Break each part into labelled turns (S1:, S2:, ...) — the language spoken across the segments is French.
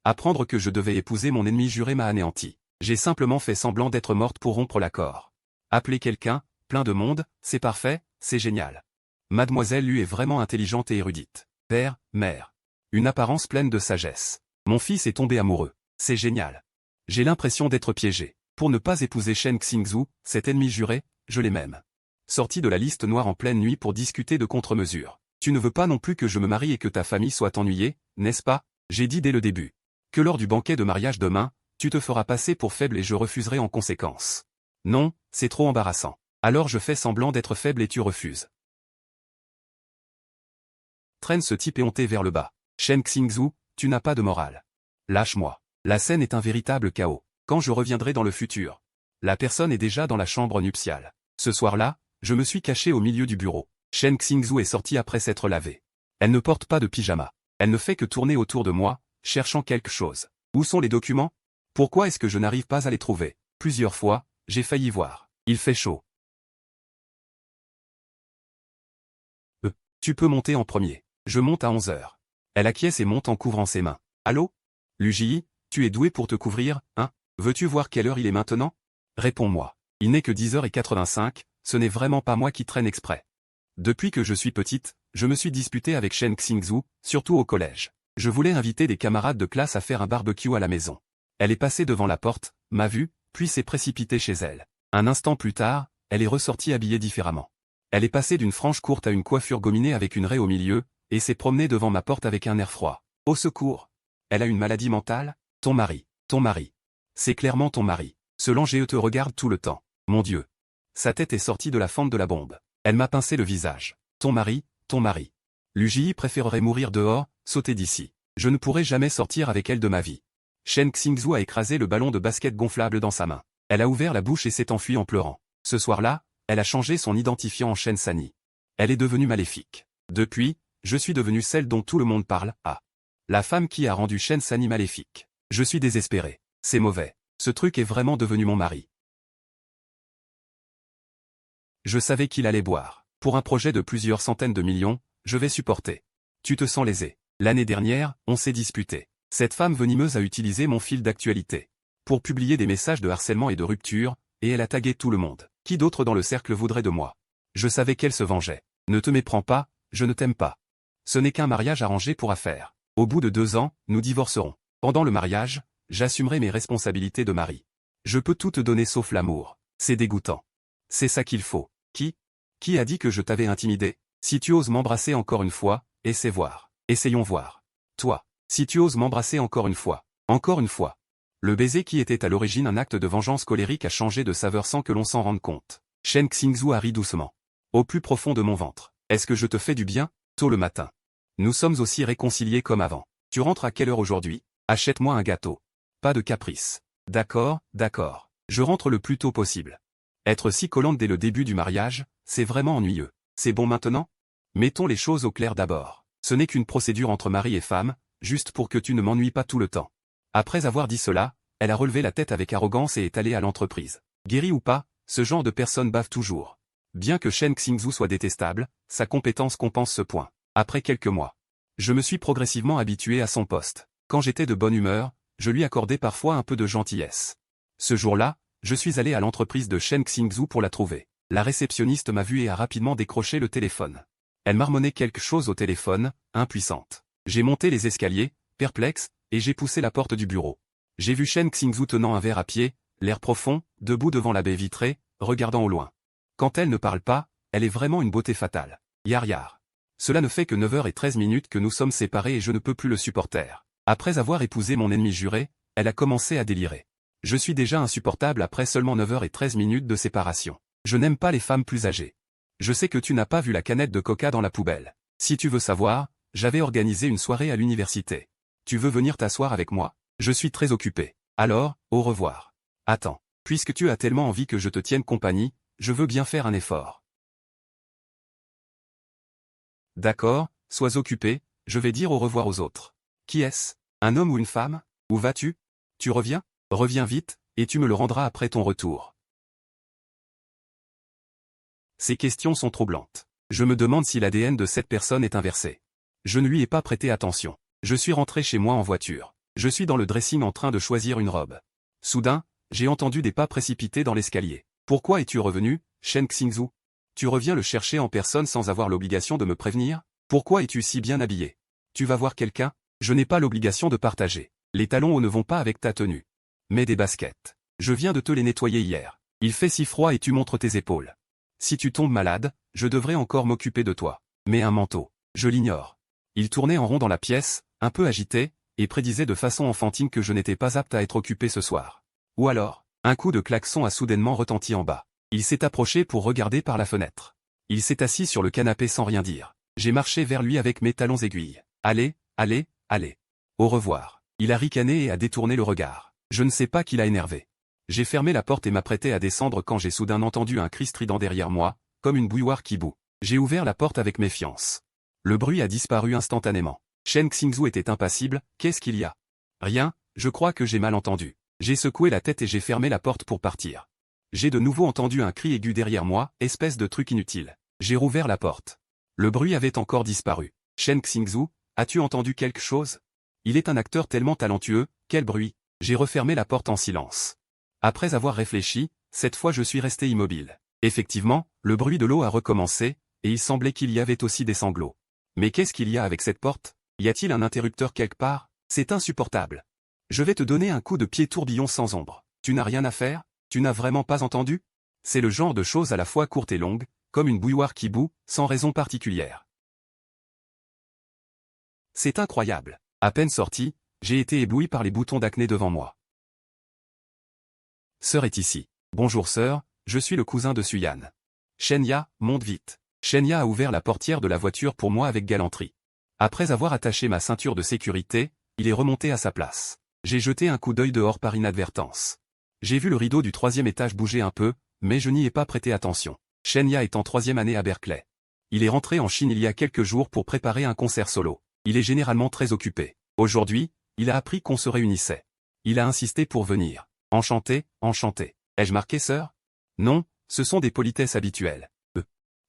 S1: Apprendre que je devais épouser mon ennemi juré m'a anéanti. J'ai simplement fait semblant d'être morte pour rompre l'accord. Appeler quelqu'un, plein de monde, c'est parfait, c'est génial. Mademoiselle Lu est vraiment intelligente et érudite. Père, mère. Une apparence pleine de sagesse. Mon fils est tombé amoureux. C'est génial. J'ai l'impression d'être piégé. Pour ne pas épouser Shen Xingzhu, cet ennemi juré, je l'ai même sorti de la liste noire en pleine nuit pour discuter de contre-mesures. Tu ne veux pas non plus que je me marie et que ta famille soit ennuyée, n'est-ce pas? J'ai dit dès le début que lors du banquet de mariage demain, tu te feras passer pour faible et je refuserai en conséquence. Non, c'est trop embarrassant. Alors je fais semblant d'être faible et tu refuses. Traîne ce type éhonté vers le bas. Shen Xingzhu, tu n'as pas de morale. Lâche-moi. La scène est un véritable chaos. Quand je reviendrai dans le futur, la personne est déjà dans la chambre nuptiale. Ce soir-là, je me suis caché au milieu du bureau. Shen Xingzhu est sortie après s'être lavée. Elle ne porte pas de pyjama. Elle ne fait que tourner autour de moi, cherchant quelque chose. Où sont les documents? Pourquoi est-ce que je n'arrive pas à les trouver? Plusieurs fois, j'ai failli voir. Il fait chaud. Tu peux monter en premier. Je monte à 11 heures. Elle acquiesce et monte en couvrant ses mains. Allô? Luji, tu es doué pour te couvrir, hein? Veux-tu voir quelle heure il est maintenant? Réponds-moi. Il n'est que 10h85, ce n'est vraiment pas moi qui traîne exprès. Depuis que je suis petite, je me suis disputée avec Shen Xingzhu, surtout au collège. Je voulais inviter des camarades de classe à faire un barbecue à la maison. Elle est passée devant la porte, m'a vue, puis s'est précipitée chez elle. Un instant plus tard, elle est ressortie habillée différemment. Elle est passée d'une frange courte à une coiffure gominée avec une raie au milieu, et s'est promenée devant ma porte avec un air froid. Au secours! Elle a une maladie mentale? Ton mari. Ton mari. C'est clairement ton mari. Ce Langéeux te regarde tout le temps. Mon Dieu. Sa tête est sortie de la fente de la bombe. Elle m'a pincé le visage. Ton mari, ton mari. L'UJI préférerait mourir dehors, sauter d'ici. Je ne pourrai jamais sortir avec elle de ma vie. Shen Xingzhu a écrasé le ballon de basket gonflable dans sa main. Elle a ouvert la bouche et s'est enfuie en pleurant. Ce soir-là, elle a changé son identifiant en Shen Sani. Elle est devenue maléfique. Depuis, je suis devenue celle dont tout le monde parle, la femme qui a rendu Shen Sani maléfique. Je suis désespéré. C'est mauvais. Ce truc est vraiment devenu mon mari. Je savais qu'il allait boire. Pour un projet de plusieurs centaines de millions, je vais supporter. Tu te sens lésé. L'année dernière, on s'est disputé. Cette femme venimeuse a utilisé mon fil d'actualité pour publier des messages de harcèlement et de rupture, et elle a tagué tout le monde. Qui d'autre dans le cercle voudrait de moi? Je savais qu'elle se vengeait. Ne te méprends pas, je ne t'aime pas. Ce n'est qu'un mariage arrangé pour affaire. Au bout de 2 ans, nous divorcerons. Pendant le mariage, j'assumerai mes responsabilités de mari. Je peux tout te donner sauf l'amour. C'est dégoûtant. C'est ça qu'il faut. Qui a dit que je t'avais intimidé? Si tu oses m'embrasser encore une fois, essaie voir. Essayons voir. Toi, si tu oses m'embrasser encore une fois. Encore une fois. Le baiser qui était à l'origine un acte de vengeance colérique a changé de saveur sans que l'on s'en rende compte. Shen Xingzhu a ri doucement. Au plus profond de mon ventre. Est-ce que je te fais du bien? Tôt le matin. Nous sommes aussi réconciliés comme avant. Tu rentres à quelle heure aujourd'hui? Achète-moi un gâteau. Pas de caprice. D'accord, d'accord. Je rentre le plus tôt possible. Être si collante dès le début du mariage, c'est vraiment ennuyeux. C'est bon maintenant? Mettons les choses au clair d'abord. Ce n'est qu'une procédure entre mari et femme, juste pour que tu ne m'ennuies pas tout le temps. Après avoir dit cela, elle a relevé la tête avec arrogance et est allée à l'entreprise. Guéri ou pas, ce genre de personne bave toujours. Bien que Shen Xingzhu soit détestable, sa compétence compense ce point. Après quelques mois, je me suis progressivement habitué à son poste. Quand j'étais de bonne humeur, je lui accordais parfois un peu de gentillesse. Ce jour-là, je suis allé à l'entreprise de Shen Xingzhu pour la trouver. La réceptionniste m'a vu et a rapidement décroché le téléphone. Elle marmonnait quelque chose au téléphone, impuissante. J'ai monté les escaliers, perplexe, et j'ai poussé la porte du bureau. J'ai vu Shen Xingzhu tenant un verre à pied, l'air profond, debout devant la baie vitrée, regardant au loin. Quand elle ne parle pas, elle est vraiment une beauté fatale. Yar yar. Cela ne fait que 9h13 que nous sommes séparés et je ne peux plus le supporter. Après avoir épousé mon ennemi juré, elle a commencé à délirer. Je suis déjà insupportable après seulement 9h13 de séparation. Je n'aime pas les femmes plus âgées. Je sais que tu n'as pas vu la canette de coca dans la poubelle. Si tu veux savoir, j'avais organisé une soirée à l'université. Tu veux venir t'asseoir avec moi? Je suis très occupé. Alors, au revoir. Attends, puisque tu as tellement envie que je te tienne compagnie, je veux bien faire un effort. D'accord, sois occupé, je vais dire au revoir aux autres. Qui est-ce? Un homme ou une femme? Où vas-tu? Tu reviens? Reviens vite, et tu me le rendras après ton retour. Ces questions sont troublantes. Je me demande si l'ADN de cette personne est inversé. Je ne lui ai pas prêté attention. Je suis rentré chez moi en voiture. Je suis dans le dressing en train de choisir une robe. Soudain, j'ai entendu des pas précipités dans l'escalier. Pourquoi es-tu revenu, Shen Xingzhu? Tu reviens le chercher en personne sans avoir l'obligation de me prévenir? Pourquoi es-tu si bien habillé? Tu vas voir quelqu'un? Je n'ai pas l'obligation de partager. Les talons hauts ne vont pas avec ta tenue. Mets des baskets. Je viens de te les nettoyer hier. Il fait si froid et tu montres tes épaules. Si tu tombes malade, je devrais encore m'occuper de toi. Mets un manteau. Je l'ignore. Il tournait en rond dans la pièce, un peu agité, et prédisait de façon enfantine que je n'étais pas apte à être occupé ce soir. Ou alors, un coup de klaxon a soudainement retenti en bas. Il s'est approché pour regarder par la fenêtre. Il s'est assis sur le canapé sans rien dire. J'ai marché vers lui avec mes talons aiguilles. Allez, allez, allez. Au revoir. Il a ricané et a détourné le regard. Je ne sais pas qui l'a énervé. J'ai fermé la porte et m'apprêtais à descendre quand j'ai soudain entendu un cri strident derrière moi, comme une bouilloire qui bout. J'ai ouvert la porte avec méfiance. Le bruit a disparu instantanément. Shen Xingzhu était impassible. Qu'est-ce qu'il y a? Rien, je crois que j'ai mal entendu. J'ai secoué la tête et j'ai fermé la porte pour partir. J'ai de nouveau entendu un cri aigu derrière moi, espèce de truc inutile. J'ai rouvert la porte. Le bruit avait encore disparu. Shen Xingzhu, as-tu entendu quelque chose? Il est un acteur tellement talentueux, quel bruit? J'ai refermé la porte en silence. Après avoir réfléchi, cette fois je suis resté immobile. Effectivement, le bruit de l'eau a recommencé, et il semblait qu'il y avait aussi des sanglots. Mais qu'est-ce qu'il y a avec cette porte? Y a-t-il un interrupteur quelque part? C'est insupportable. Je vais te donner un coup de pied tourbillon sans ombre. Tu n'as rien à faire? Tu n'as vraiment pas entendu? C'est le genre de chose à la fois courte et longue, comme une bouilloire qui bout, sans raison particulière. C'est incroyable. À peine sorti, j'ai été ébloui par les boutons d'acné devant moi. Sœur est ici. Bonjour sœur, je suis le cousin de Suyan. Shenya, monte vite. Shenya a ouvert la portière de la voiture pour moi avec galanterie. Après avoir attaché ma ceinture de sécurité, il est remonté à sa place. J'ai jeté un coup d'œil dehors par inadvertance. J'ai vu le rideau du 3e étage bouger un peu, mais je n'y ai pas prêté attention. Shenya est en 3e année à Berkeley. Il est rentré en Chine il y a quelques jours pour préparer un concert solo. Il est généralement très occupé. Aujourd'hui, il a appris qu'on se réunissait. Il a insisté pour venir. Enchanté, enchanté. Ai-je marqué sœur? Non, ce sont des politesses habituelles.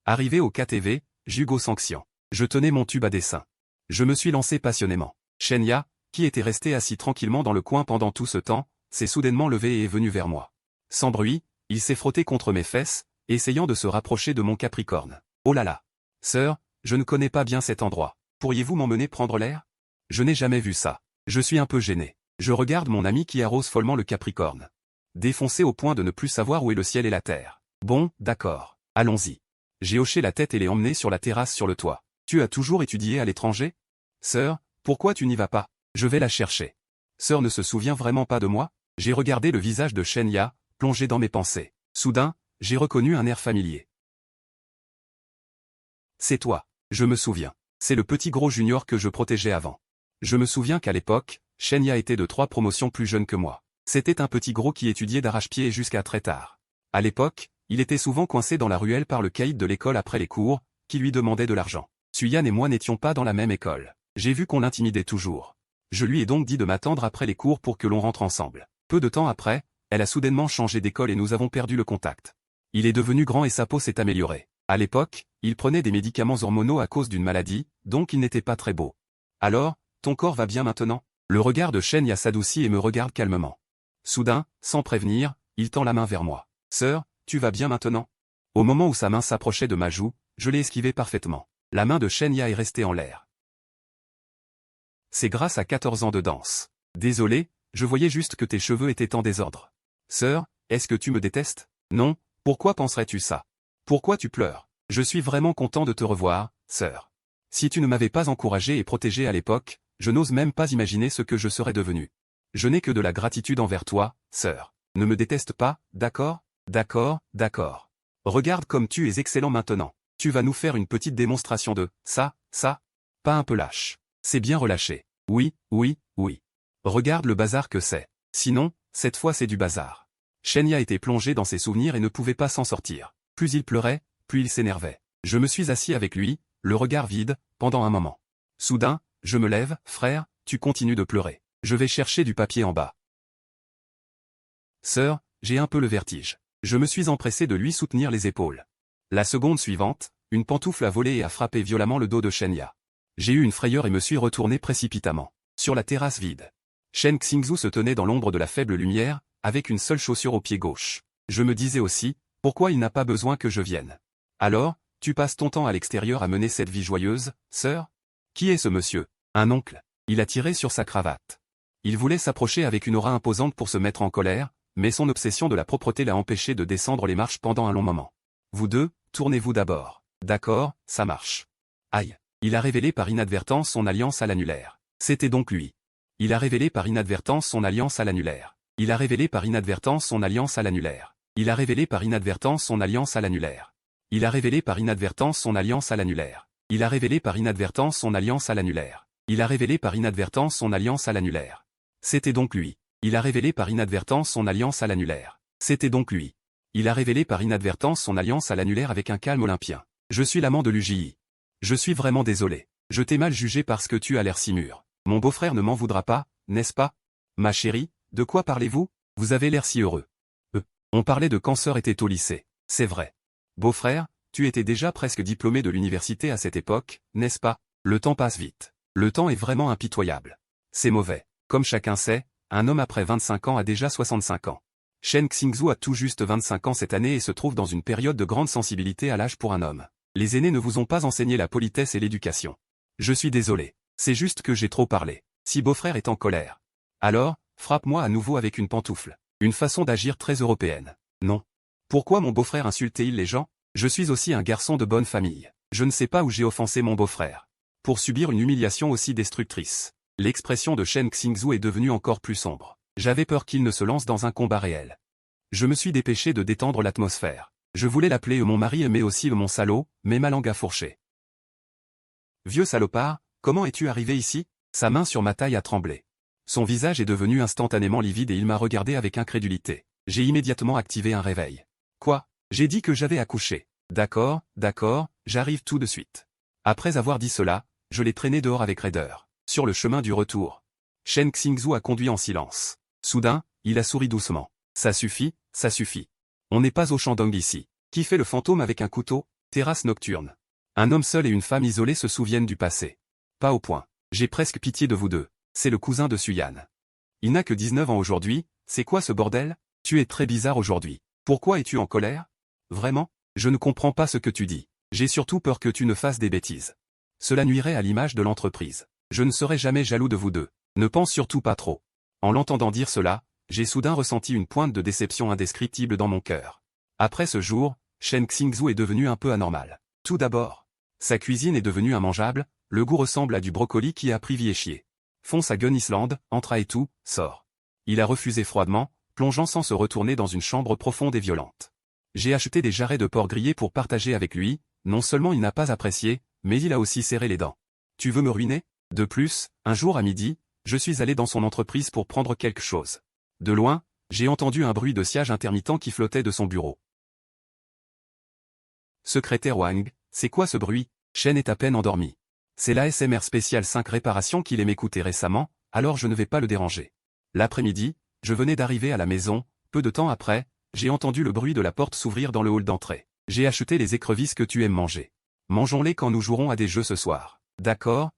S1: Arrivé au KTV, Jugo Sanxian. Je tenais mon tube à dessin. Je me suis lancé passionnément. Shenya, qui était resté assis tranquillement dans le coin pendant tout ce temps, s'est soudainement levé et est venu vers moi. Sans bruit, il s'est frotté contre mes fesses, essayant de se rapprocher de mon Capricorne. Oh là là. Sœur, je ne connais pas bien cet endroit. Pourriez-vous m'emmener prendre l'air? Je n'ai jamais vu ça. Je suis un peu gêné. Je regarde mon ami qui arrose follement le Capricorne. Défoncé au point de ne plus savoir où est le ciel et la terre. Bon, d'accord. Allons-y. J'ai hoché la tête et l'ai emmené sur la terrasse sur le toit. Tu as toujours étudié à l'étranger? Sœur, pourquoi tu n'y vas pas? Je vais la chercher. Sœur ne se souvient vraiment pas de moi? J'ai regardé le visage de Shenya, plongé dans mes pensées. Soudain, j'ai reconnu un air familier. C'est toi. Je me souviens. C'est le petit gros junior que je protégeais avant. Je me souviens qu'à l'époque, Shenya était de 3 promotions plus jeune que moi. C'était un petit gros qui étudiait d'arrache-pied jusqu'à très tard. À l'époque, il était souvent coincé dans la ruelle par le caïd de l'école après les cours, qui lui demandait de l'argent. Suyan et moi n'étions pas dans la même école. J'ai vu qu'on l'intimidait toujours. Je lui ai donc dit de m'attendre après les cours pour que l'on rentre ensemble. Peu de temps après, elle a soudainement changé d'école et nous avons perdu le contact. Il est devenu grand et sa peau s'est améliorée. À l'époque, il prenait des médicaments hormonaux à cause d'une maladie, donc il n'était pas très beau. Alors, ton corps va bien maintenant? Le regard de Shenya s'adoucit et me regarde calmement. Soudain, sans prévenir, il tend la main vers moi. Sœur, tu vas bien maintenant? Au moment où sa main s'approchait de ma joue, je l'ai esquivé parfaitement. La main de Shenya est restée en l'air. C'est grâce à 14 ans de danse. Désolé, je voyais juste que tes cheveux étaient en désordre. Sœur, est-ce que tu me détestes? Non, pourquoi penserais-tu ça? Pourquoi tu pleures? Je suis vraiment content de te revoir, sœur. Si tu ne m'avais pas encouragé et protégé à l'époque, je n'ose même pas imaginer ce que je serais devenu. Je n'ai que de la gratitude envers toi, sœur. Ne me déteste pas, d'accord? D'accord, d'accord. Regarde comme tu es excellent maintenant. Tu vas nous faire une petite démonstration de ça. Pas un peu lâche. C'est bien relâché. Oui, oui, oui. Regarde le bazar que c'est. Sinon, cette fois c'est du bazar. Shenya était plongé dans ses souvenirs et ne pouvait pas s'en sortir. Plus il pleurait, plus il s'énervait. Je me suis assis avec lui, le regard vide, pendant un moment. Soudain, je me lève, frère, tu continues de pleurer. Je vais chercher du papier en bas. Sœur, j'ai un peu le vertige. Je me suis empressé de lui soutenir les épaules. La seconde suivante, une pantoufle a volé et a frappé violemment le dos de Shenya. J'ai eu une frayeur et me suis retourné précipitamment. Sur la terrasse vide. Shen Xingzhu se tenait dans l'ombre de la faible lumière, avec une seule chaussure au pied gauche. Je me disais aussi, pourquoi il n'a pas besoin que je vienne? Alors, tu passes ton temps à l'extérieur à mener cette vie joyeuse, sœur? Qui est ce monsieur? Un oncle. Il a tiré sur sa cravate. Il voulait s'approcher avec une aura imposante pour se mettre en colère, mais son obsession de la propreté l'a empêché de descendre les marches pendant un long moment. Vous deux, tournez-vous d'abord. D'accord, ça marche. Aïe. Il a révélé par inadvertance son alliance à l'annulaire. C'était donc lui. Il a révélé par inadvertance son alliance à l'annulaire. Il a révélé par inadvertance son alliance à l'annulaire. Il a révélé par inadvertance son alliance à l'annulaire. Il a révélé par inadvertance son alliance à l'annulaire. Il a révélé par inadvertance son alliance à l'annulaire. Il a révélé par inadvertance son alliance à l'annulaire. C'était donc lui. Il a révélé par inadvertance son alliance à l'annulaire. C'était donc lui. Il a révélé par inadvertance son alliance à l'annulaire avec un calme olympien. Je suis l'amant de l'UJI. Je suis vraiment désolé. Je t'ai mal jugé parce que tu as l'air si mûr. Mon beau-frère ne m'en voudra pas, n'est-ce pas? Ma chérie, de quoi parlez-vous? Vous avez l'air si heureux. On parlait de quand sœur était au lycée. C'est vrai. Beau-frère, tu étais déjà presque diplômé de l'université à cette époque, n'est-ce pas? Le temps passe vite. Le temps est vraiment impitoyable. C'est mauvais. Comme chacun sait, un homme après 25 ans a déjà 65 ans. Shen Xingzhu a tout juste 25 ans cette année et se trouve dans une période de grande sensibilité à l'âge pour un homme. Les aînés ne vous ont pas enseigné la politesse et l'éducation. Je suis désolé. C'est juste que j'ai trop parlé. Si beau-frère est en colère, alors, frappe-moi à nouveau avec une pantoufle. Une façon d'agir très européenne. Non. Pourquoi mon beau-frère insultait-il les gens? Je suis aussi un garçon de bonne famille. Je ne sais pas où j'ai offensé mon beau-frère. Pour subir une humiliation aussi destructrice. L'expression de Shen Xingzhu est devenue encore plus sombre. J'avais peur qu'il ne se lance dans un combat réel. Je me suis dépêché de détendre l'atmosphère. Je voulais l'appeler mon mari mais aussi mon salaud, mais ma langue a fourché. Vieux salopard, comment es-tu arrivé ici? Sa main sur ma taille a tremblé. Son visage est devenu instantanément livide et il m'a regardé avec incrédulité. J'ai immédiatement activé un réveil. Quoi? J'ai dit que j'avais accouché. D'accord, j'arrive tout de suite. Après avoir dit cela, je l'ai traîné dehors avec raideur. Sur le chemin du retour, Shen Xingzhu a conduit en silence. Soudain, il a souri doucement. Ça suffit, ça suffit. On n'est pas au Shandong ici. Qui fait le fantôme avec un couteau? Terrasse nocturne. Un homme seul et une femme isolée se souviennent du passé. Pas au point. J'ai presque pitié de vous deux. C'est le cousin de Suyan. Il n'a que 19 ans aujourd'hui, c'est quoi ce bordel? Tu es très bizarre aujourd'hui. Pourquoi es-tu en colère? Vraiment? Je ne comprends pas ce que tu dis. J'ai surtout peur que tu ne fasses des bêtises. Cela nuirait à l'image de l'entreprise. Je ne serai jamais jaloux de vous deux. Ne pense surtout pas trop. En l'entendant dire cela, j'ai soudain ressenti une pointe de déception indescriptible dans mon cœur. Après ce jour, Shen Xingzhu est devenu un peu anormal. Tout d'abord, sa cuisine est devenue immangeable, le goût ressemble à du brocoli qui a pris vie et chier. Fonce à Gun Island, entra et tout, sort. Il a refusé froidement, plongeant sans se retourner dans une chambre profonde et violente. J'ai acheté des jarrets de porc grillé pour partager avec lui, non seulement il n'a pas apprécié, mais il a aussi serré les dents. Tu veux me ruiner? De plus, un jour à midi, je suis allé dans son entreprise pour prendre quelque chose. De loin, j'ai entendu un bruit de sillage intermittent qui flottait de son bureau. Secrétaire Wang, c'est quoi ce bruit? Shen est à peine endormi. C'est l'ASMR spécial 5 réparations qu'il aime écouter récemment, alors je ne vais pas le déranger. L'après-midi, je venais d'arriver à la maison, peu de temps après, j'ai entendu le bruit de la porte s'ouvrir dans le hall d'entrée. J'ai acheté les écrevisses que tu aimes manger. Mangeons-les quand nous jouerons à des jeux ce soir. D'accord.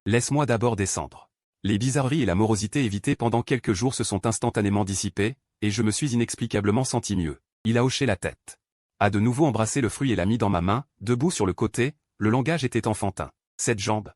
S1: Laisse-moi d'abord descendre. Les bizarreries et la morosité évitées pendant quelques jours se sont instantanément dissipées, et je me suis inexplicablement senti mieux. Il a hoché la tête. A de nouveau embrassé le fruit et l'a mis dans ma main, debout sur le côté, le langage était enfantin. Cette jambe.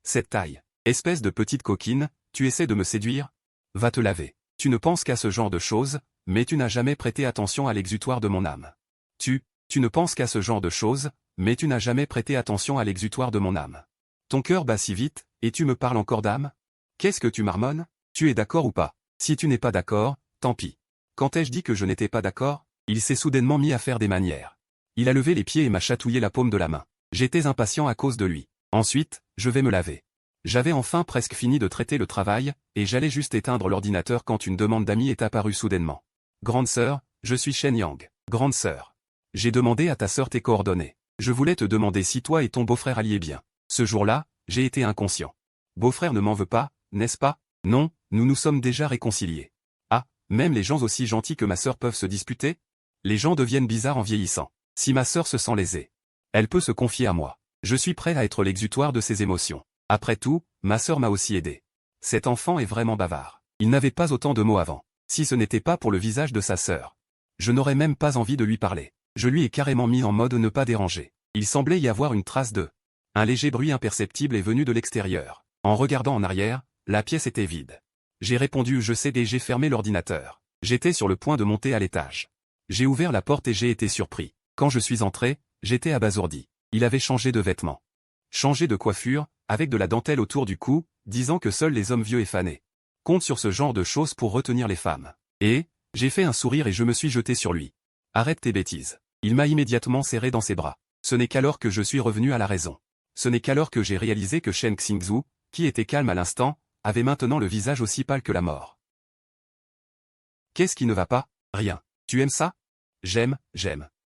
S1: Cette taille. Espèce de petite coquine, tu essaies de me séduire? Va te laver. Tu ne penses qu'à ce genre de choses, mais tu n'as jamais prêté attention à l'exutoire de mon âme. Tu ne penses qu'à ce genre de choses, mais tu n'as jamais prêté attention à l'exutoire de mon âme. Ton cœur bat si vite, et tu me parles encore d'âme? Qu'est-ce que tu marmonnes? Tu es d'accord ou pas? Si tu n'es pas d'accord, tant pis. Quand ai-je dit que je n'étais pas d'accord? Il s'est soudainement mis à faire des manières. Il a levé les pieds et m'a chatouillé la paume de la main. J'étais impatient à cause de lui. Ensuite, je vais me laver. J'avais enfin presque fini de traiter le travail, et j'allais juste éteindre l'ordinateur quand une demande d'amis est apparue soudainement. Grande sœur, je suis Shen Yang. Grande sœur. J'ai demandé à ta sœur tes coordonnées. Je voulais te demander si toi et ton beau-frère alliez bien. Ce jour-là, j'ai été inconscient. Beau-frère ne m'en veut pas, n'est-ce pas? Non, nous nous sommes déjà réconciliés. Ah, même les gens aussi gentils que ma sœur peuvent se disputer? Les gens deviennent bizarres en vieillissant. Si ma sœur se sent lésée, elle peut se confier à moi. Je suis prêt à être l'exutoire de ses émotions. Après tout, ma sœur m'a aussi aidé. Cet enfant est vraiment bavard. Il n'avait pas autant de mots avant. Si ce n'était pas pour le visage de sa sœur. Je n'aurais même pas envie de lui parler. Je lui ai carrément mis en mode ne pas déranger. Il semblait y avoir une trace de... Un léger bruit imperceptible est venu de l'extérieur. En regardant en arrière, la pièce était vide. J'ai répondu je sais et j'ai fermé l'ordinateur. J'étais sur le point de monter à l'étage. J'ai ouvert la porte et j'ai été surpris. Quand je suis entré, j'étais abasourdi. Il avait changé de vêtements. Changé de coiffure, avec de la dentelle autour du cou, disant que seuls les hommes vieux et fanés comptent sur ce genre de choses pour retenir les femmes. Et, j'ai fait un sourire et je me suis jeté sur lui. Arrête tes bêtises. Il m'a immédiatement serré dans ses bras. Ce n'est qu'alors que je suis revenu à la raison. Ce n'est qu'alors que j'ai réalisé que Shen Xingzhu, qui était calme à l'instant, avait maintenant le visage aussi pâle que la mort. Qu'est-ce qui ne va pas? Rien. Tu aimes ça? J'aime.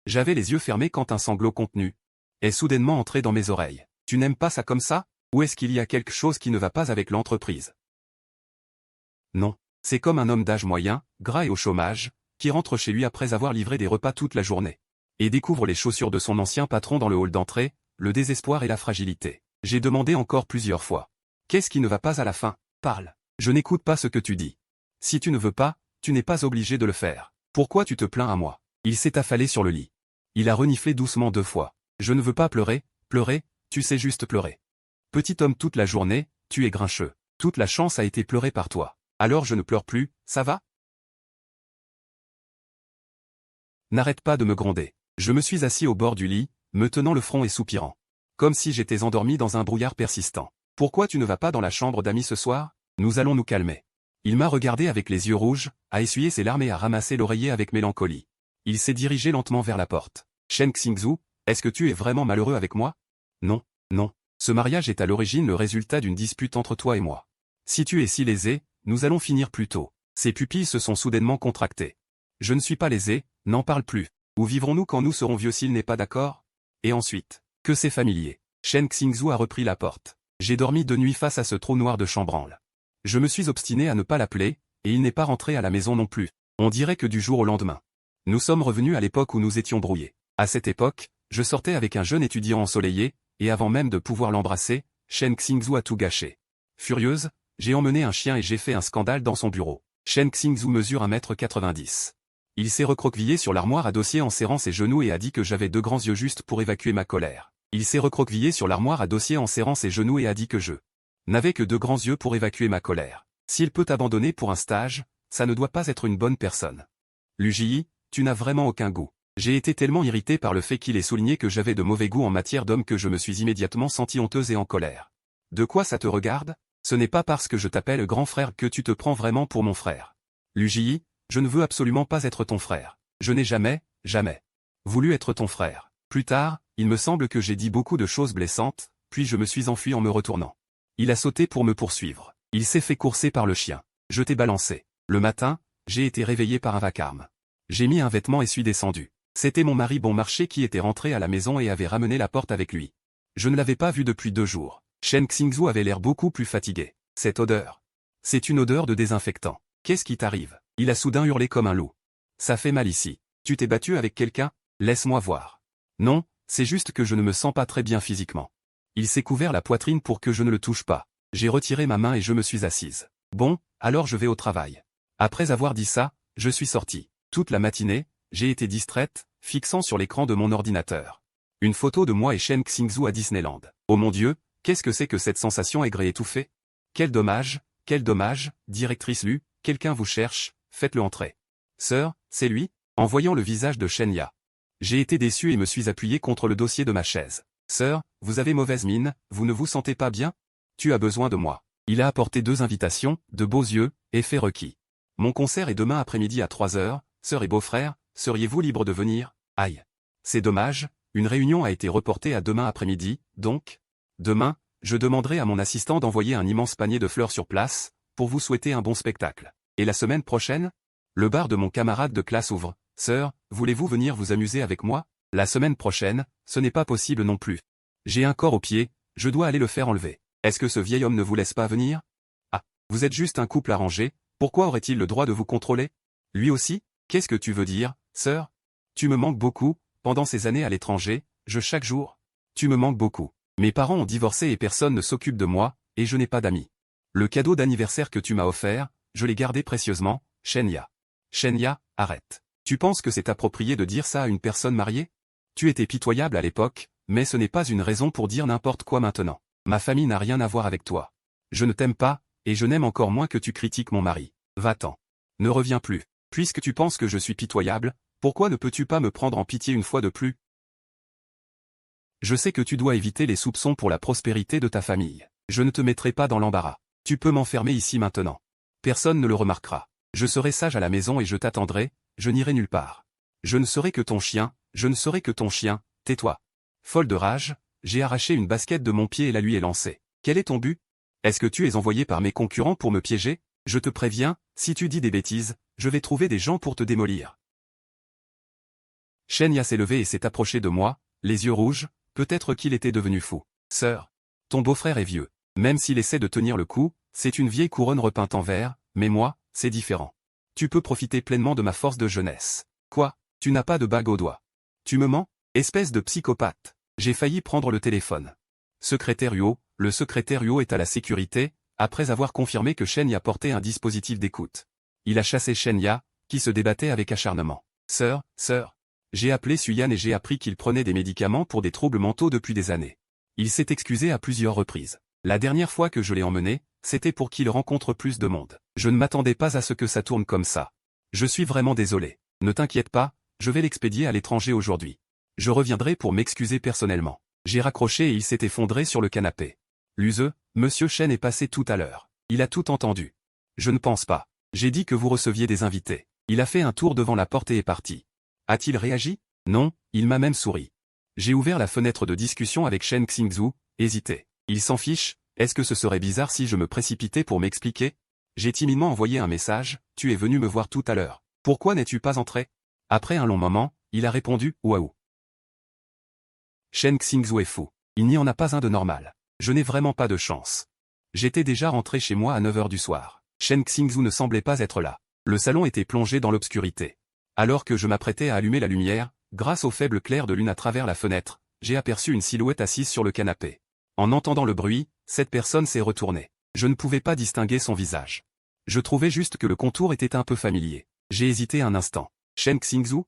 S1: J'avais les yeux fermés quand un sanglot contenu est soudainement entré dans mes oreilles. Tu n'aimes pas ça comme ça? Ou est-ce qu'il y a quelque chose qui ne va pas avec l'entreprise? Non. C'est comme un homme d'âge moyen, gras et au chômage, qui rentre chez lui après avoir livré des repas toute la journée. Et découvre les chaussures de son ancien patron dans le hall d'entrée, le désespoir et la fragilité. J'ai demandé encore plusieurs fois. Qu'est-ce qui ne va pas à la fin? Parle. Je n'écoute pas ce que tu dis. Si tu ne veux pas, tu n'es pas obligé de le faire. Pourquoi tu te plains à moi? Il s'est affalé sur le lit. Il a reniflé doucement 2 fois. Je ne veux pas pleurer, tu sais juste pleurer. Petit homme toute la journée, tu es grincheux. Toute la chance a été pleurée par toi. Alors je ne pleure plus, ça va? N'arrête pas de me gronder. Je me suis assis au bord du lit, me tenant le front et soupirant. Comme si j'étais endormi dans un brouillard persistant. Pourquoi tu ne vas pas dans la chambre d'amis ce soir? Nous allons nous calmer. Il m'a regardé avec les yeux rouges, a essuyé ses larmes et a ramassé l'oreiller avec mélancolie. Il s'est dirigé lentement vers la porte. Shen Xingzhu, est-ce que tu es vraiment malheureux avec moi? Non. Ce mariage est à l'origine le résultat d'une dispute entre toi et moi. Si tu es si lésé, nous allons finir plus tôt. Ses pupilles se sont soudainement contractées. Je ne suis pas lésé, n'en parle plus. Où vivrons-nous quand nous serons vieux s'il n'est pas d'accord? Et ensuite, que c'est familier. Shen Xingzhu a repris la porte. J'ai dormi 2 nuits face à ce trou noir de chambranle. Je me suis obstiné à ne pas l'appeler, et il n'est pas rentré à la maison non plus. On dirait que du jour au lendemain. Nous sommes revenus à l'époque où nous étions brouillés. À cette époque, je sortais avec un jeune étudiant ensoleillé, et avant même de pouvoir l'embrasser, Shen Xingzhu a tout gâché. Furieuse, j'ai emmené un chien et j'ai fait un scandale dans son bureau. Shen Xingzhu mesure 1,90 m. Il s'est recroquevillé sur l'armoire à dossier en serrant ses genoux et a dit que j'avais 2 grands yeux juste pour évacuer ma colère. Il s'est recroquevillé sur l'armoire à dossier en serrant ses genoux et a dit que je n'avais que 2 grands yeux pour évacuer ma colère. S'il peut t'abandonner pour un stage, ça ne doit pas être une bonne personne. Luji, tu n'as vraiment aucun goût. J'ai été tellement irrité par le fait qu'il ait souligné que j'avais de mauvais goût en matière d'homme que je me suis immédiatement senti honteuse et en colère. De quoi ça te regarde? Ce n'est pas parce que je t'appelle grand frère que tu te prends vraiment pour mon frère. Luji, je ne veux absolument pas être ton frère. Je n'ai jamais voulu être ton frère. Plus tard, il me semble que j'ai dit beaucoup de choses blessantes, puis je me suis enfui en me retournant. Il a sauté pour me poursuivre. Il s'est fait courser par le chien. Je t'ai balancé. Le matin, j'ai été réveillé par un vacarme. J'ai mis un vêtement et suis descendu. C'était mon mari bon marché qui était rentré à la maison et avait ramené la porte avec lui. Je ne l'avais pas vu depuis 2 jours. Shen Xingzhu avait l'air beaucoup plus fatigué. Cette odeur. C'est une odeur de désinfectant. Qu'est-ce qui t'arrive? Il a soudain hurlé comme un loup. Ça fait mal ici. Tu t'es battu avec quelqu'un? Laisse-moi voir. Non, c'est juste que je ne me sens pas très bien physiquement. Il s'est couvert la poitrine pour que je ne le touche pas. J'ai retiré ma main et je me suis assise. Bon, alors je vais au travail. Après avoir dit ça, je suis sorti. Toute la matinée, j'ai été distraite, fixant sur l'écran de mon ordinateur une photo de moi et Shen Xingzhu à Disneyland. Oh mon Dieu, qu'est-ce que c'est que cette sensation aigre et étouffée? Quel dommage, directrice Lu, quelqu'un vous cherche, faites-le entrer. Sœur, c'est lui? En voyant le visage de Shen Ya, j'ai été déçu et me suis appuyé contre le dossier de ma chaise. Sœur, vous avez mauvaise mine, vous ne vous sentez pas bien? Tu as besoin de moi. Il a apporté 2 invitations, de beaux yeux, effet requis. Mon concert est demain après-midi à 3 h, sœur et beau-frère, seriez-vous libre de venir? Aïe. C'est dommage, une réunion a été reportée à demain après-midi, donc. Demain, je demanderai à mon assistant d'envoyer un immense panier de fleurs sur place, pour vous souhaiter un bon spectacle. Et la semaine prochaine? Le bar de mon camarade de classe ouvre. Sœur, voulez-vous venir vous amuser avec moi? La semaine prochaine, ce n'est pas possible non plus. J'ai un corps au pied, je dois aller le faire enlever. Est-ce que ce vieil homme ne vous laisse pas venir? Ah, vous êtes juste un couple arrangé, pourquoi aurait-il le droit de vous contrôler? Lui aussi? Qu'est-ce que tu veux dire, sœur? Tu me manques beaucoup, pendant ces années à l'étranger, chaque jour. Tu me manques beaucoup. Mes parents ont divorcé et personne ne s'occupe de moi, et je n'ai pas d'amis. Le cadeau d'anniversaire que tu m'as offert, je l'ai gardé précieusement, Shenya. Shenya, arrête. Tu penses que c'est approprié de dire ça à une personne mariée? Tu étais pitoyable à l'époque, mais ce n'est pas une raison pour dire n'importe quoi maintenant. Ma famille n'a rien à voir avec toi. Je ne t'aime pas, et je n'aime encore moins que tu critiques mon mari. Va-t'en. Ne reviens plus. Puisque tu penses que je suis pitoyable, pourquoi ne peux-tu pas me prendre en pitié une fois de plus? Je sais que tu dois éviter les soupçons pour la prospérité de ta famille. Je ne te mettrai pas dans l'embarras. Tu peux m'enfermer ici maintenant. Personne ne le remarquera. Je serai sage à la maison et je t'attendrai, je n'irai nulle part. Je ne serai que ton chien, je ne serai que ton chien, tais-toi. Folle de rage, j'ai arraché une basket de mon pied et la lui ai lancée. Quel est ton but? Est-ce que tu es envoyé par mes concurrents pour me piéger? Je te préviens, si tu dis des bêtises, je vais trouver des gens pour te démolir. Shenya s'est levé et s'est approché de moi, les yeux rouges, peut-être qu'il était devenu fou. Sœur, ton beau-frère est vieux. Même s'il essaie de tenir le coup, c'est une vieille couronne repeinte en vert, mais moi, c'est différent. Tu peux profiter pleinement de ma force de jeunesse. Quoi? Tu n'as pas de bague au doigt. Tu me mens? Espèce de psychopathe. J'ai failli prendre le téléphone. Secrétario, le secrétario est à la sécurité, après avoir confirmé que Shenya portait un dispositif d'écoute. Il a chassé Shenya, qui se débattait avec acharnement. Sœur, j'ai appelé Suyan et j'ai appris qu'il prenait des médicaments pour des troubles mentaux depuis des années. Il s'est excusé à plusieurs reprises. La dernière fois que je l'ai emmené, c'était pour qu'il rencontre plus de monde. Je ne m'attendais pas à ce que ça tourne comme ça. Je suis vraiment désolé. Ne t'inquiète pas, je vais l'expédier à l'étranger aujourd'hui. Je reviendrai pour m'excuser personnellement. J'ai raccroché et il s'est effondré sur le canapé. L'useux, Monsieur Chen est passé tout à l'heure. Il a tout entendu. Je ne pense pas. J'ai dit que vous receviez des invités. Il a fait un tour devant la porte et est parti. A-t-il réagi? Non, il m'a même souri. J'ai ouvert la fenêtre de discussion avec Shen Xingzhu, hésité. Il s'en fiche, est-ce que ce serait bizarre si je me précipitais pour m'expliquer? J'ai timidement envoyé un message, tu es venu me voir tout à l'heure. Pourquoi n'es-tu pas entré? Après un long moment, il a répondu, waouh. Shen Xingzhu est fou. Il n'y en a pas un de normal. Je n'ai vraiment pas de chance. J'étais déjà rentré chez moi à 9 h du soir. Shen Xingzhu ne semblait pas être là. Le salon était plongé dans l'obscurité. Alors que je m'apprêtais à allumer la lumière, grâce au faible clair de lune à travers la fenêtre, j'ai aperçu une silhouette assise sur le canapé. En entendant le bruit, cette personne s'est retournée. Je ne pouvais pas distinguer son visage. Je trouvais juste que le contour était un peu familier. J'ai hésité un instant. Shen Xingzhu?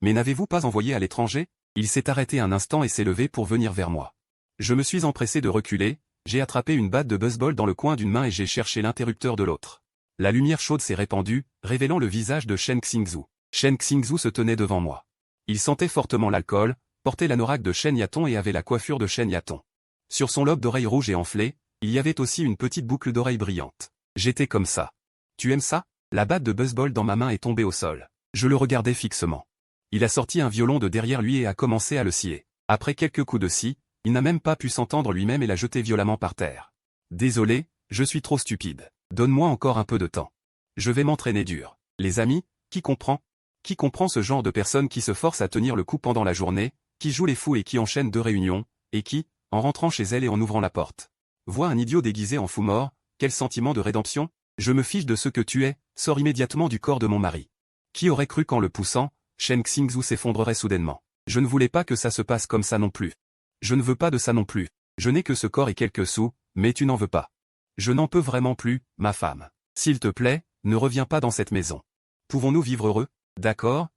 S1: Mais n'avez-vous pas envoyé à l'étranger? Il s'est arrêté un instant et s'est levé pour venir vers moi. Je me suis empressé de reculer, j'ai attrapé une batte de baseball dans le coin d'une main et j'ai cherché l'interrupteur de l'autre. La lumière chaude s'est répandue, révélant le visage de Shen Xingzhu. Shen Xingzhu se tenait devant moi. Il sentait fortement l'alcool, portait l'anorak de Shen Yaton et avait la coiffure de Shen Yaton. Sur son lobe d'oreille rouge et enflé, il y avait aussi une petite boucle d'oreille brillante. J'étais comme ça. Tu aimes ça? La batte de baseball dans ma main est tombée au sol. Je le regardais fixement. Il a sorti un violon de derrière lui et a commencé à le scier. Après quelques coups de scie, il n'a même pas pu s'entendre lui-même et l'a jeté violemment par terre. Désolé, je suis trop stupide. Donne-moi encore un peu de temps. Je vais m'entraîner dur. Les amis, qui comprend? Qui comprend ce genre de personnes qui se forcent à tenir le coup pendant la journée, qui jouent les fous et qui enchaînent 2 réunions, et qui, en rentrant chez elle et en ouvrant la porte, voit un idiot déguisé en fou mort? Quel sentiment de rédemption? Je me fiche de ce que tu es, sors immédiatement du corps de mon mari. Qui aurait cru qu'en le poussant, Shen Xingzhu s'effondrerait soudainement? Je ne voulais pas que ça se passe comme ça non plus. Je ne veux pas de ça non plus. Je n'ai que ce corps et quelques sous, mais tu n'en veux pas. Je n'en peux vraiment plus, ma femme. S'il te plaît, ne reviens pas dans cette maison. Pouvons-nous vivre heureux? D'accord.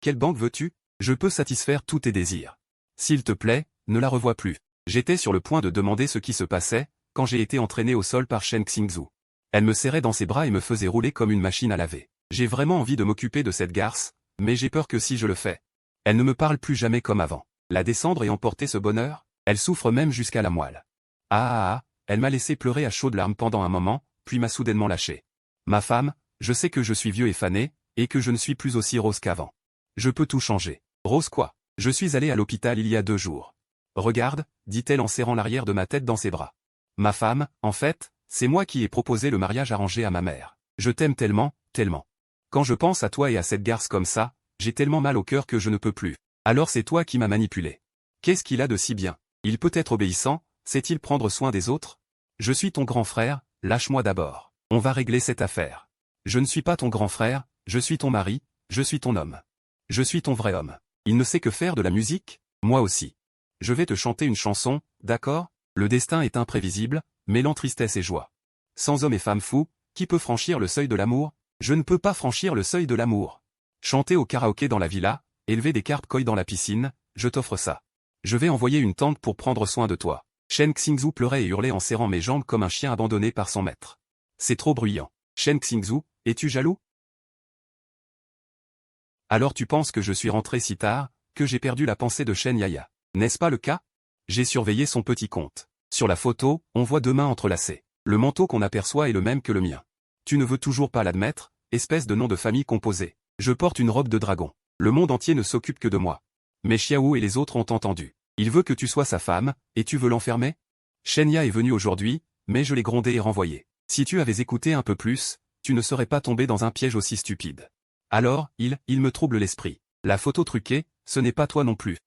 S1: Quelle banque veux-tu? Je peux satisfaire tous tes désirs. S'il te plaît, ne la revois plus. J'étais sur le point de demander ce qui se passait, quand j'ai été entraîné au sol par Shen Xingzhu. Elle me serrait dans ses bras et me faisait rouler comme une machine à laver. J'ai vraiment envie de m'occuper de cette garce, mais j'ai peur que si je le fais, elle ne me parle plus jamais comme avant. La descendre et emporter ce bonheur? Elle souffre même jusqu'à la moelle. Elle m'a laissé pleurer à chaudes larmes pendant un moment, puis m'a soudainement lâché. Ma femme, je sais que je suis vieux et fané, et que je ne suis plus aussi rose qu'avant. Je peux tout changer. Rose quoi? Je suis allé à l'hôpital il y a 2 jours. Regarde, dit-elle en serrant l'arrière de ma tête dans ses bras. Ma femme, en fait, c'est moi qui ai proposé le mariage arrangé à ma mère. Je t'aime tellement, tellement. Quand je pense à toi et à cette garce comme ça, j'ai tellement mal au cœur que je ne peux plus. Alors c'est toi qui m'as manipulé. Qu'est-ce qu'il a de si bien? Il peut être obéissant, sait-il prendre soin des autres? Je suis ton grand frère, lâche-moi d'abord. On va régler cette affaire. Je ne suis pas ton grand frère, je suis ton mari, je suis ton homme. Je suis ton vrai homme. Il ne sait que faire de la musique? Moi aussi. Je vais te chanter une chanson, d'accord? Le destin est imprévisible, mêlant tristesse et joie. Sans hommes et femmes fous, qui peut franchir le seuil de l'amour? Je ne peux pas franchir le seuil de l'amour. Chanter au karaoké dans la villa, élever des carpes koi dans la piscine, je t'offre ça. Je vais envoyer une tante pour prendre soin de toi. Shen Xingzhu pleurait et hurlait en serrant mes jambes comme un chien abandonné par son maître. C'est trop bruyant. Shen Xingzhu, es-tu jaloux? Alors tu penses que je suis rentré si tard, que j'ai perdu la pensée de Shen Yaya. N'est-ce pas le cas? J'ai surveillé son petit compte. Sur la photo, on voit deux mains entrelacées. Le manteau qu'on aperçoit est le même que le mien. Tu ne veux toujours pas l'admettre, espèce de nom de famille composé. Je porte une robe de dragon. Le monde entier ne s'occupe que de moi. Mais Xiao et les autres ont entendu. Il veut que tu sois sa femme, et tu veux l'enfermer? Shenya est venu aujourd'hui, mais je l'ai grondé et renvoyé. Si tu avais écouté un peu plus, tu ne serais pas tombé dans un piège aussi stupide. Alors, il me trouble l'esprit. La photo truquée, ce n'est pas toi non plus.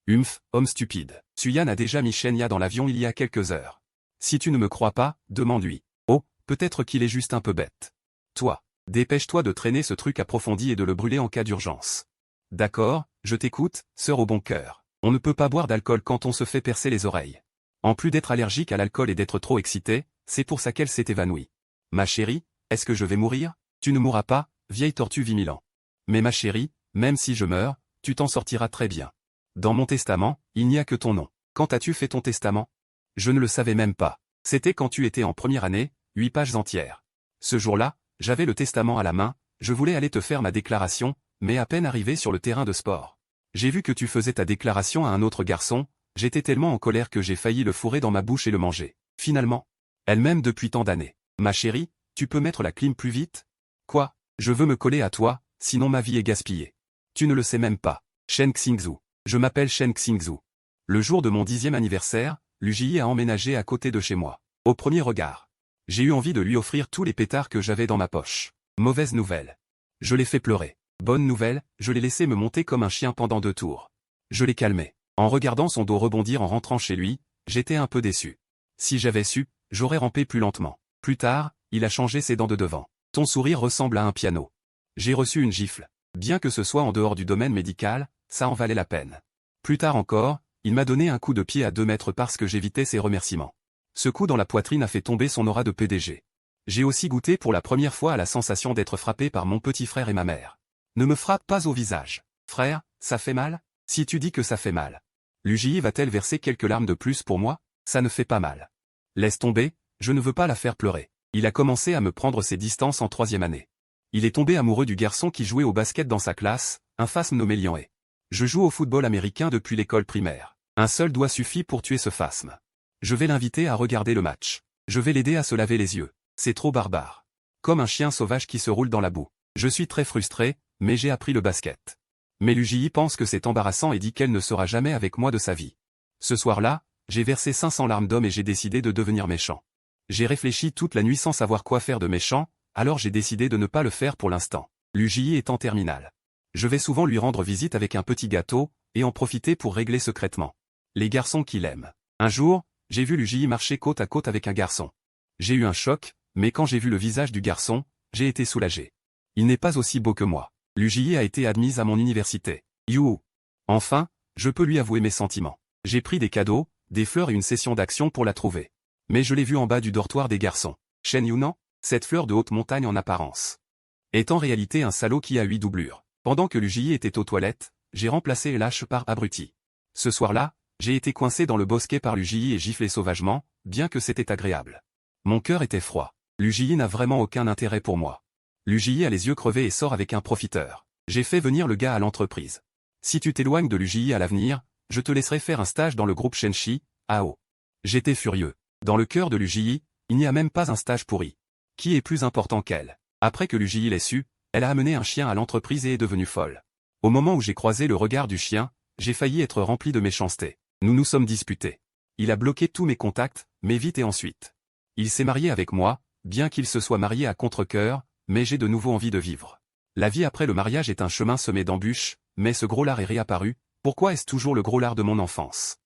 S1: Humph, homme stupide. Suyan a déjà mis Shenya dans l'avion il y a quelques heures. Si tu ne me crois pas, demande-lui. Oh, peut-être qu'il est juste un peu bête. Toi, dépêche-toi de traîner ce truc approfondi et de le brûler en cas d'urgence. D'accord, je t'écoute, sœur au bon cœur. On ne peut pas boire d'alcool quand on se fait percer les oreilles. En plus d'être allergique à l'alcool et d'être trop excité, c'est pour ça qu'elle s'est évanouie. Ma chérie, est-ce que je vais mourir? Tu ne mourras pas, vieille tortue vit 1000 ans. Mais ma chérie, même si je meurs, tu t'en sortiras très bien. Dans mon testament, il n'y a que ton nom. Quand as-tu fait ton testament? Je ne le savais même pas. C'était quand tu étais en première année, 8 pages entières. Ce jour-là, j'avais le testament à la main, je voulais aller te faire ma déclaration, mais à peine arrivé sur le terrain de sport. J'ai vu que tu faisais ta déclaration à un autre garçon, j'étais tellement en colère que j'ai failli le fourrer dans ma bouche et le manger. Finalement, elle m'aime depuis tant d'années. Ma chérie, tu peux mettre la clim plus vite? Quoi? Je veux me coller à toi, sinon ma vie est gaspillée. Tu ne le sais même pas. Shen Xingzhu. Je m'appelle Shen Xingzhu. Le jour de mon 10e anniversaire, Luji a emménagé à côté de chez moi. Au premier regard, j'ai eu envie de lui offrir tous les pétards que j'avais dans ma poche. Mauvaise nouvelle. Je l'ai fait pleurer. Bonne nouvelle, je l'ai laissé me monter comme un chien pendant 2 tours. Je l'ai calmé. En regardant son dos rebondir en rentrant chez lui, j'étais un peu déçu. Si j'avais su, j'aurais rampé plus lentement. Plus tard, il a changé ses dents de devant. Ton sourire ressemble à un piano. J'ai reçu une gifle. Bien que ce soit en dehors du domaine médical, ça en valait la peine. Plus tard encore, il m'a donné un coup de pied à 2 mètres parce que j'évitais ses remerciements. Ce coup dans la poitrine a fait tomber son aura de PDG. J'ai aussi goûté pour la première fois à la sensation d'être frappé par mon petit frère et ma mère. Ne me frappe pas au visage. Frère, ça fait mal? Si tu dis que ça fait mal. Luji va-t-elle verser quelques larmes de plus pour moi? Ça ne fait pas mal. Laisse tomber, je ne veux pas la faire pleurer. Il a commencé à me prendre ses distances en 3e année. Il est tombé amoureux du garçon qui jouait au basket dans sa classe, un phasme nommé Lianhe. Je joue au football américain depuis l'école primaire. Un seul doigt suffit pour tuer ce phasme. Je vais l'inviter à regarder le match. Je vais l'aider à se laver les yeux. C'est trop barbare. Comme un chien sauvage qui se roule dans la boue. Je suis très frustré, mais j'ai appris le basket. Mais Luji pense que c'est embarrassant et dit qu'elle ne sera jamais avec moi de sa vie. Ce soir-là, j'ai versé 500 larmes d'homme et j'ai décidé de devenir méchant. J'ai réfléchi toute la nuit sans savoir quoi faire de méchant, alors j'ai décidé de ne pas le faire pour l'instant. Luji est en terminale. Je vais souvent lui rendre visite avec un petit gâteau, et en profiter pour régler secrètement les garçons qu'il aime. Un jour, j'ai vu Luji marcher côte à côte avec un garçon. J'ai eu un choc, mais quand j'ai vu le visage du garçon, j'ai été soulagé. Il n'est pas aussi beau que moi. Luji a été admise à mon université. You. Enfin, je peux lui avouer mes sentiments. J'ai pris des cadeaux, des fleurs et une session d'action pour la trouver. Mais je l'ai vue en bas du dortoir des garçons. Shen Yunan, cette fleur de haute montagne en apparence, est en réalité un salaud qui a 8 doublures. Pendant que Luji était aux toilettes, j'ai remplacé LH par abruti. Ce soir-là, j'ai été coincé dans le bosquet par Luji et giflé sauvagement, bien que c'était agréable. Mon cœur était froid. Luji n'a vraiment aucun intérêt pour moi. Luji a les yeux crevés et sort avec un profiteur. J'ai fait venir le gars à l'entreprise. Si tu t'éloignes de Luji à l'avenir, je te laisserai faire un stage dans le groupe Shenshi, AO. J'étais furieux. Dans le cœur de Luji, il n'y a même pas un stage pourri. Qui est plus important qu'elle? Après que Luji l'ait su, elle a amené un chien à l'entreprise et est devenue folle. Au moment où j'ai croisé le regard du chien, j'ai failli être rempli de méchanceté. Nous nous sommes disputés. Il a bloqué tous mes contacts, mais vite et ensuite. Il s'est marié avec moi, bien qu'il se soit marié à contre-cœur, mais j'ai de nouveau envie de vivre. La vie après le mariage est un chemin semé d'embûches, mais ce gros lard est réapparu, pourquoi est-ce toujours le gros lard de mon enfance?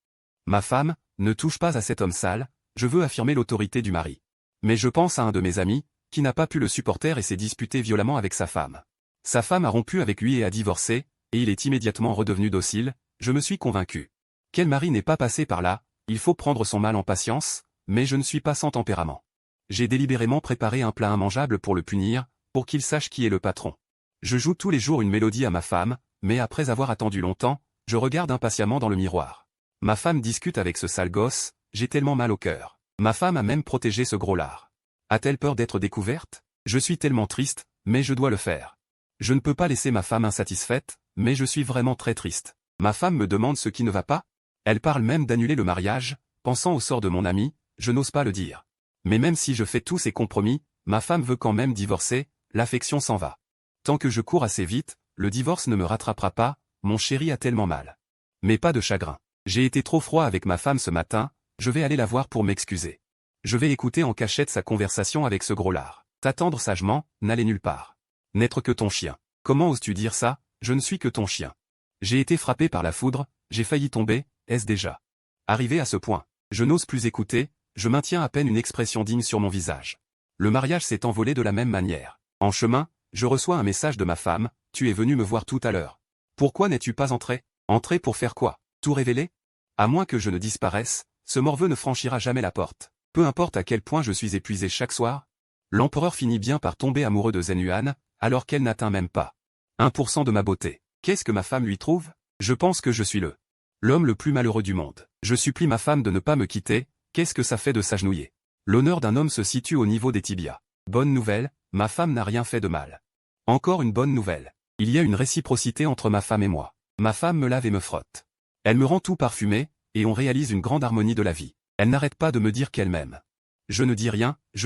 S1: Ma femme, ne touche pas à cet homme sale, je veux affirmer l'autorité du mari. Mais je pense à un de mes amis, qui n'a pas pu le supporter et s'est disputé violemment avec sa femme. Sa femme a rompu avec lui et a divorcé, et il est immédiatement redevenu docile, je me suis convaincu. Quel mari n'est pas passé par là, Il faut prendre son mal en patience, mais je ne suis pas sans tempérament. J'ai délibérément préparé un plat immangeable pour le punir, pour qu'il sache qui est le patron. Je joue tous les jours une mélodie à ma femme, mais après avoir attendu longtemps, je regarde impatiemment dans le miroir. Ma femme discute avec ce sale gosse, j'ai tellement mal au cœur. Ma femme a même protégé ce gros lard. A-t-elle peur d'être découverte? Je suis tellement triste, mais je dois le faire. Je ne peux pas laisser ma femme insatisfaite, mais je suis vraiment très triste. Ma femme me demande ce qui ne va pas. Elle parle même d'annuler le mariage, pensant au sort de mon ami, je n'ose pas le dire. Mais même si je fais tous ces compromis, ma femme veut quand même divorcer, l'affection s'en va. Tant que je cours assez vite, le divorce ne me rattrapera pas, mon chéri a tellement mal. Mais pas de chagrin. J'ai été trop froid avec ma femme ce matin, je vais aller la voir pour m'excuser. Je vais écouter en cachette sa conversation avec ce gros lard. T'attendre sagement, n'aller nulle part. N'être que ton chien. Comment oses-tu dire ça? Je ne suis que ton chien. J'ai été frappé par la foudre, j'ai failli tomber, est-ce déjà arrivé à ce point? Je n'ose plus écouter, je maintiens à peine une expression digne sur mon visage. Le mariage s'est envolé de la même manière. En chemin, je reçois un message de ma femme, tu es venu me voir tout à l'heure. Pourquoi n'es-tu pas entré? Entré pour faire quoi? Tout révéler? À moins que je ne disparaisse, ce morveux ne franchira jamais la porte. Peu importe à quel point je suis épuisé chaque soir. L'empereur finit bien par tomber amoureux de Zenuan, alors qu'elle n'atteint même pas 1% de ma beauté. Qu'est-ce que ma femme lui trouve? Je pense que je suis l'homme le plus malheureux du monde. Je supplie ma femme de ne pas me quitter, qu'est-ce que ça fait de s'agenouiller? L'honneur d'un homme se situe au niveau des tibias. Bonne nouvelle, ma femme n'a rien fait de mal. Encore une bonne nouvelle. Il y a une réciprocité entre ma femme et moi. Ma femme me lave et me frotte. Elle me rend tout parfumé, et on réalise une grande harmonie de la vie. Elle n'arrête pas de me dire qu'elle m'aime. Je ne dis rien, je